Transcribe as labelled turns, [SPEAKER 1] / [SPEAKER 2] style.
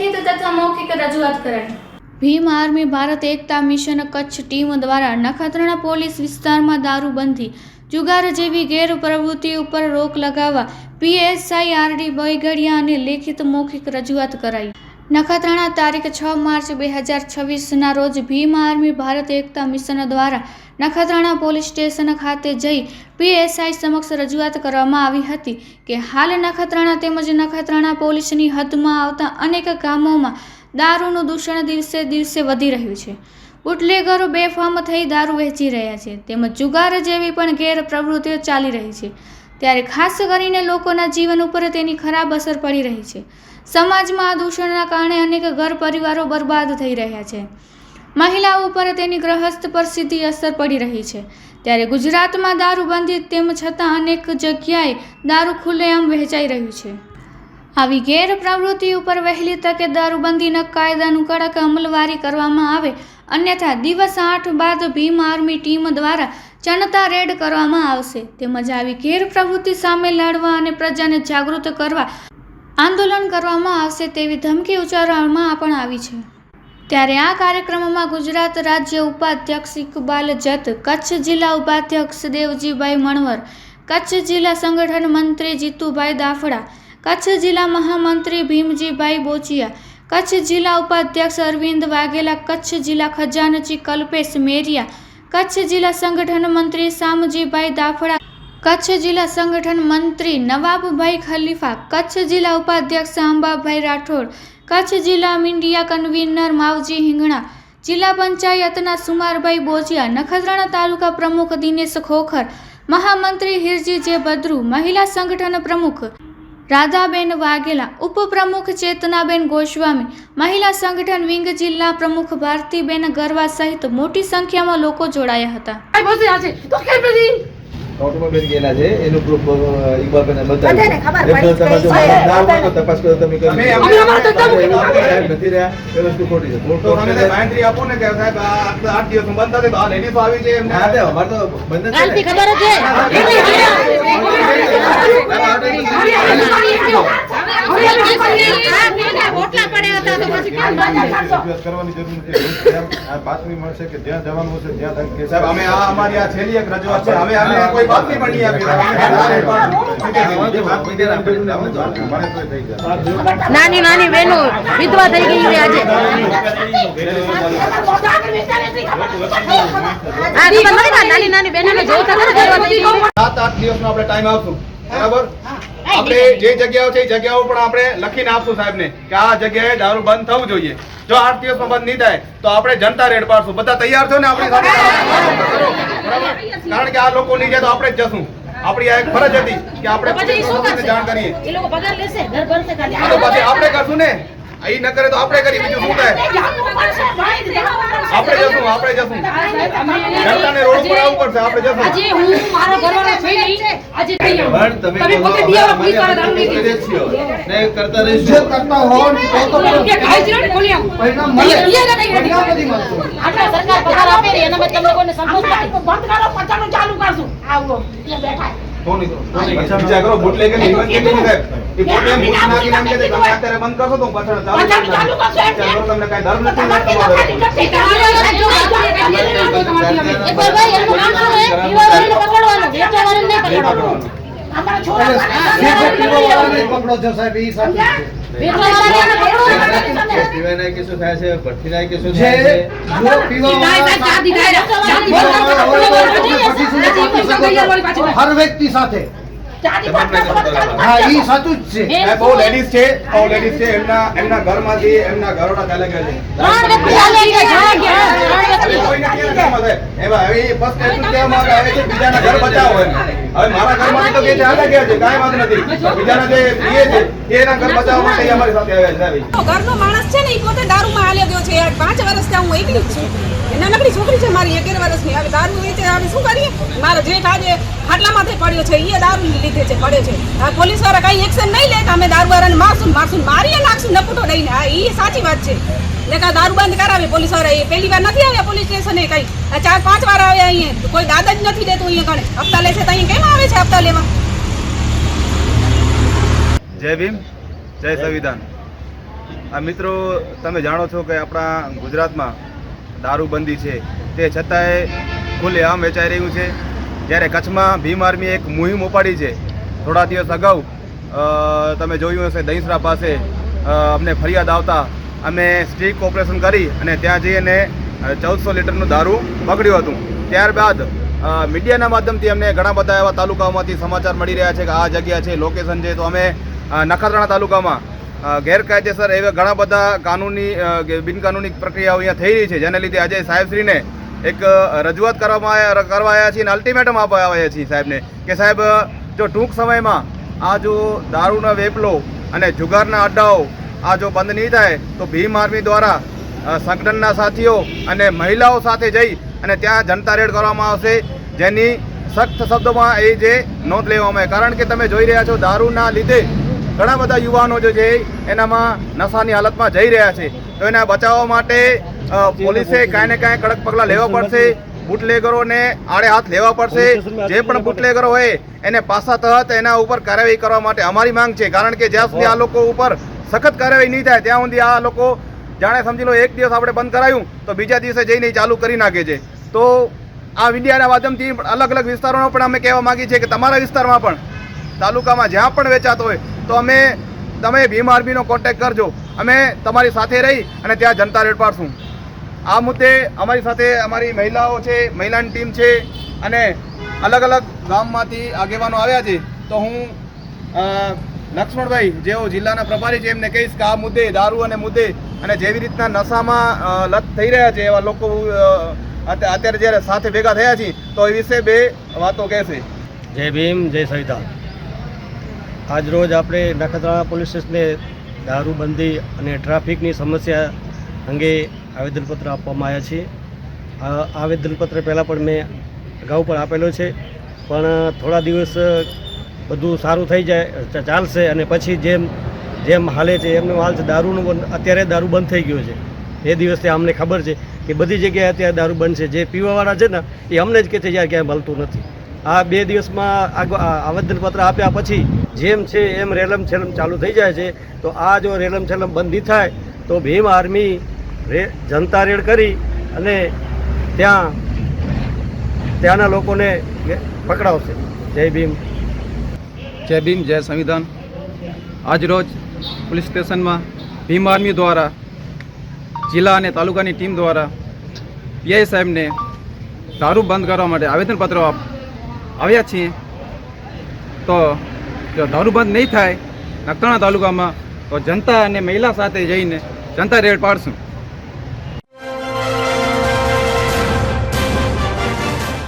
[SPEAKER 1] લેખિત તથા મૌખિક રજૂઆત કરાઈ। ભીમ આર્મી ભારત એકતા મિશન કચ્છ ટીમ દ્વારા નખત્રાણા પોલીસ વિસ્તારમાં દારૂબંધી જુગાર જેવી ગેરપ્રવૃત્તિ ઉપર રોક લગાવવા PSI RD બઈગડિયા અને લેખિત મૌખિક રજૂઆત કરાઈ। નખત્રાણા તારીખ 6 માર્ચ 2026 રોજ ભીમ આર્મી ભારત એકતા મિશન દ્વારા નખત્રાણા પોલીસ સ્ટેશન ખાતે જઈ PSI સમક્ષ રજૂઆત કરવામાં આવી હતી કે હાલ નખત્રાણા તેમજ નખત્રાણા પોલીસની હદમાં આવતા અનેક ગામોમાં દારૂનું દૂષણ દિવસે દિવસે વધી રહ્યું છે। બુટલેગરો બેફામ થઈ દારૂ વહેંચી રહ્યા છે તેમજ જુગાર જેવી પણ ગેરપ્રવૃત્તિઓ ચાલી રહી છે ત્યારે ખાસ કરીને લોકોના જીવન ઉપર તેની ખરાબ અસર પડી રહી છે। સમાજમાં આ દૂષણના કારણે અનેક ઘર પરિવારો બરબાદ થઈ રહ્યા છે। મહિલાઓ ઉપર તેની ગ્રહસ્થ પર સીધી અસર પડી રહી છે ત્યારે ગુજરાતમાં દારૂબંધી તેમ છતાં અનેક જગ્યાએ દારૂ ખુલ્લેઆમ વહેંચાઈ રહ્યું છે। આવી ગેરપ્રવૃત્તિ ઉપર વહેલી તકે દારૂબંધીના કાયદાનું કડક અમલવારી કરવામાં આવે અન્યથા દિવસ 8 બાદ ભીમ આર્મી ટીમ દ્વારા જનતા રેડ કરવામાં આવશે તેમજ આવી ગેરપ્રવૃત્તિ સામે લડવા અને પ્રજાને જાગૃત કરવા આંદોલન કરવામાં આવશે તેવી ધમકી ઉચ્ચારવામાં પણ આવી છે। ત્યારે આ કાર્યક્રમમાં ગુજરાત રાજ્ય ઉપાધ્યક્ષ ઇકબાલ જત, કચ્છ જિલ્લા ઉપાધ્યક્ષ દેવજીભાઈ મણવર, કચ્છ જિલ્લા સંગઠન મંત્રી જીતુભાઈ દાફડા, કચ્છ જિલ્લા મહામંત્રી ભીમજીભાઈ બોચિયા, કચ્છ જિલ્લા ઉપાધ્યક્ષ અરવિંદ વાઘેલા, કચ્છ જિલ્લા ખજાનચી કલ્પેશ મેરિયા, કચ્છ જિલ્લા સંગઠન મંત્રી શામજીભાઈ દાફડા, કચ્છ જિલ્લા સંગઠન મંત્રી નવાબભાઈ ખલીફા, કચ્છ જિલ્લા ઉપાધ્યક્ષ અંબાભાઈ રાઠોડ, કચ્છ જિલ્લા મીડિયા કન્વીનર માવજી હિંગણા, જિલ્લા પંચાયતના સુમારભાઈ બોચિયા, નખત્રાણા તાલુકા પ્રમુખ દિનેશ ખોખર, મહામંત્રી હિરજી જે બદ્રુ, મહિલા સંગઠન પ્રમુખ રાધાબેન વાઘેલા, ઉપપ્રમુખ ચેતનાબેન ગોસ્વામી, મહિલા સંગઠન વિંગ જિલ્લા પ્રમુખ ભારતીબેન ગરવા સહિત મોટી સંખ્યામાં લોકો જોડાયા હતા।
[SPEAKER 2] ઓટોમોબાઈલ ગયેલા છે એનું પ્રૂફ ઇકબાલભાઈને બતાવ્યું તપાસ કરો તમે કરી નથી રહ્યા એ વસ્તુ ખોટી છે તો તમે બાયન્ટ્રી આપો ને કે સાહેબ 8 દિવસ બંધ થશે તો આ લેડીઝ આવી છે એમને હા તે અમાર તો બંધ છે કાલથી ખબર છે ઓટલા પડ્યા હતા તો પછી કેમ બંધ કરવાની જરૂર નથી આ બાતમી મળશે કે જ્યાં જવાનું હશે ત્યાં કે સાહેબ અમે આ અમારી આ છેલ્લી એક રજૂઆત છે હવે અમે કોઈ બાતમી પણ નહીં
[SPEAKER 3] નાની નાની બહેનો વિધવા થઈ ગઈ છે આજે નાની નાની બહેનો જોતા
[SPEAKER 2] 7-8 દિવસનો આપણે ટાઈમ આપશું બરાબર આપણે જે જગ્યાઓ છે એ જગ્યાઓ પણ આપણે લખીને આપશું સાહેબને કે આ જગ્યાએ દારૂ બંધ થવું જોઈએ। જો 8 દિવસમાં બંધ નહીં થાય તો આપણે જનતા રેડ પાડશું। બધા તૈયાર છો ને આપણી સાથે કારણ કે આ લોકો નહીં જાય તો આપણે જ જશું। આપણી આ એક ફરજ હતી કે આપણે જાણ કરીએ એ લોકો પગાર લેશે ઘર ભરશે ખાલી પછી આપણે કરશું ને અહીં ન કરે તો આપણે કરી બીજું શું થાય આપણે જશું જનતાને રોડ પર આવવું પડશે આપણે જશું આજે હું મારો ઘરવાળો થઈ ગઈ આજે થઈ પણ તમે પોતે દિયા પોલીસ વાળા દારૂ નહીં ને કરતા રહીશું કરતા હો તો કે ખાઈ જ ને બોલી આવું પરિણામ મળે પરિણામ નથી મળતું આટલા સરકાર પગાર આપે ને એના માટે લોકોને સંતોષ નથી બંધ કરો પચાનું ચાલુ કરશું આવો ત્યાં બેઠા વિચાર કરો બુટલેગર ઇવેન્ટ કેટલી છે એ પોતે મુસ્નાકી નામ કે તમે અત્યારે બંધ કરશો તો પાછળ ચાલુ કરશો તમને કઈ ધર્મ નથી એકવાર ભાઈ એનું નામ શું છે પીવાવાળાને પકડવાનું વેચવાવાળાને નહીં પકડવાનું અમારા છોકરા પકડો છો સાહેબ ઈ સાચું છે વેચવાવાળાને પકડો પીવાના કેસો થાય છે ભઠ્ઠીના કેસો થાય છે જો પીવાવાળા હર વ્યક્તિ સાથે હા ઈ સાચું જ છે બહુ લેડીઝ છે એમના ઘરમાંથી એમના ઘરોડા ચાલે ગયા છે એવા હવે બસ એટલું કહેવા માંગે આવે છે બીજાના ઘર બચાવો એમ હવે મારા ઘરમાંથી તો કે છે હાલા ગયા છે કાંઈ વાંધો નથી બીજાના જે પીએ છે એના ઘર બચાવવા માટે અમારી સાથે આવ્યા છે
[SPEAKER 4] ઘરનો માણસ છે ને ઈ પોતે દારૂમાં હાલ્યો ગયો છે 5 વર્ષથી હું એકલી જ છું નાનકડી છોકરી છે મારી 11 વર્ષની હવે દારૂ વેચે હવે શું કરીએ મારો જેઠ આજે ખાટલામાંથી પડ્યો છે ઈ દારૂ લીધે છે પડે છે આ પોલીસ વાળા કઈ એક્શન નહીં લે કે અમે દારૂ વાળાને મારશું મારીએ નાખશું નપુટો દઈને આ ઈ સાચી વાત છે એટલે કે દારૂ બંધ કરાવે પોલીસ વાળા એ પહેલી વાર નથી આવ્યા પોલીસ સ્ટેશને કઈ 4-5 વાર આવ્યા અહીંયા કોઈ દાદા જ નથી દેતું અહીંયા કણે હપ્તા લે છે તો અહીંયા કેમ આવે છે હપ્તા લેવા।
[SPEAKER 2] જય ભીમ જય સંવિધાન। આ મિત્રો તમે જાણો છો કે આપણા ગુજરાતમાં દારૂબંધી છે તે છતાંય ખુલ્લેઆમ વેચાઈ રહ્યું છે. જ્યારે કચ્છમાં ભીમ આર્મીએ એક મુહિમ ઉપાડી છે. થોડા દિવસ અગાઉ તમે જોયું હશે દહીસરા પાસે અમને ફરિયાદ આવતા અમે સ્ટ્રીક ઓપરેશન કરી અને ત્યાં જઈને 1400 લીટરનું દારૂ પકડ્યું હતું. ત્યારબાદ મીડિયાના માધ્યમથી અમને ઘણા બધા એવા તાલુકાઓમાંથી સમાચાર મળી રહ્યા છે કે આ જગ્યા છે, લોકેશન છે. તો અમે નખત્રાણા તાલુકામાં ગેરકાયદેસર એવા ઘણા બધા કાનૂની બિનકાનૂની પ્રક્રિયાઓ અહીંયા થઈ રહી છે, જેને લીધે આજે સાહેબશ્રીને એક રજૂઆત કરવા આવ્યા છીએ અને અલ્ટિમેટમ આપવા આવ્યા છીએ સાહેબને કે સાહેબ જો ટૂંક સમયમાં આ જો દારૂના વેપલો અને જુગારના અડ્ડાઓ આ જો બંધ નહીં થાય તો ભીમ આર્મી દ્વારા સંગઠનના સાથીઓ અને મહિલાઓ સાથે જઈ અને ત્યાં જનતા રેડ કરવામાં આવશે, જેની સખ્ત શબ્દોમાં એ જે નોંધ લેવામાં આવે. કારણ કે તમે જોઈ રહ્યા છો દારૂના લીધે ઘણા બધા યુવાનો જે છે એનામાં નશાની હાલતમાં જઈ રહ્યા છે. તો એના બચાવવા માટે પોલીસે કાંઈ ને કાંઈ કડક પગલાં લેવા પડશે. બુટલેગરોને આડે હાથ લેવા પડશે. જે પણ બુટલેગરો હોય એને પાસા તહત એના ઉપર કાર્યવાહી કરવા માટે અમારી માંગ છે. કારણ કે જ્યાં સુધી આ લોકો ઉપર સખત કાર્યવાહી નહીં થાય ત્યાં સુધી આ લોકો જાણે સમજી લો એક દિવસ આપણે બંધ કરાયું તો બીજા દિવસે જઈને ચાલુ કરી નાખે છે. તો આ મીડિયાના માધ્યમથી અલગ અલગ વિસ્તારોમાં પણ અમે કહેવા માંગીએ છીએ કે તમારા વિસ્તારમાં પણ તાલુકામાં જ્યાં પણ વેચાતો હોય તો તમે ભીમ આર્મીનો કોન્ટેક્ટ કરજો. અમે તમારી સાથે રહી અને ત્યાં જનતા રેડ પાડશું. આ મુદ્દે અમારી સાથે અમારી મહિલાઓ છે, મહિલાની ટીમ છે અને અલગ અલગ ગામમાંથી આગેવાનો આવ્યા છે. તો હું લક્ષ્મણભાઈ જેઓ જિલ્લાના પ્રભારી છે એમને કહીશ કે આ મુદ્દે દારૂ અને મુદ્દે અને જેવી રીતના નશામાં લત થઈ રહ્યા છે એવા લોકો અત્યારે જ્યારે સાથે ભેગા થયા છીએ તો એ વિશે બે વાતો કહેશે.
[SPEAKER 5] જય ભીમ, જય સંવિધાન. આજ રોજ આપણે નખત્રાણા પોલીસ સ્ટેશને દારૂબંધી અને ટ્રાફિકની સમસ્યા અંગે આવેદનપત્ર આપવામાં આવ્યા છે. આ આવેદનપત્ર પહેલાં પણ મેં અગાઉ પણ આપેલો છે, પણ થોડા દિવસ બધું સારું થઈ જાય ચાલશે અને પછી જેમ હાલે છે એમનો હાલ છે. દારૂનું અત્યારે દારૂ બંધ થઈ ગયો છે. એ દિવસથી અમને ખબર છે કે બધી જગ્યાએ અત્યારે દારૂ બંધ છે. જે પીવાવાળા છે ને એ અમને જ કહે છે યાર ક્યાંય મળતું નથી. આ 2 દિવસમાં આવેદનપત્ર આપ્યા પછી જેમ છે એમ રેલમ છેલમ ચાલુ થઈ જાય છે. તો આ જો રેલમ છેલમ બંધ નહીં થાય તો ભીમ આર્મી જનતા રેડ કરી અને ત્યાંના લોકોને પકડાવશે. જય ભીમ.
[SPEAKER 6] જય ભીમ, જય સંવિધાન. આજ રોજ પોલીસ સ્ટેશનમાં ભીમ આર્મી દ્વારા જિલ્લા અને તાલુકાની ટીમ દ્વારા પીઆઈ સાહેબને દારૂ બંધ કરવા માટે આવેદનપત્રો આવ્યા છીએ. તો જો દારૂ બંધ નહીં થાય નખત્રાણા તાલુકામાં તો જનતા અને મહિલા સાથે જઈને જનતા રેડ પાડશું.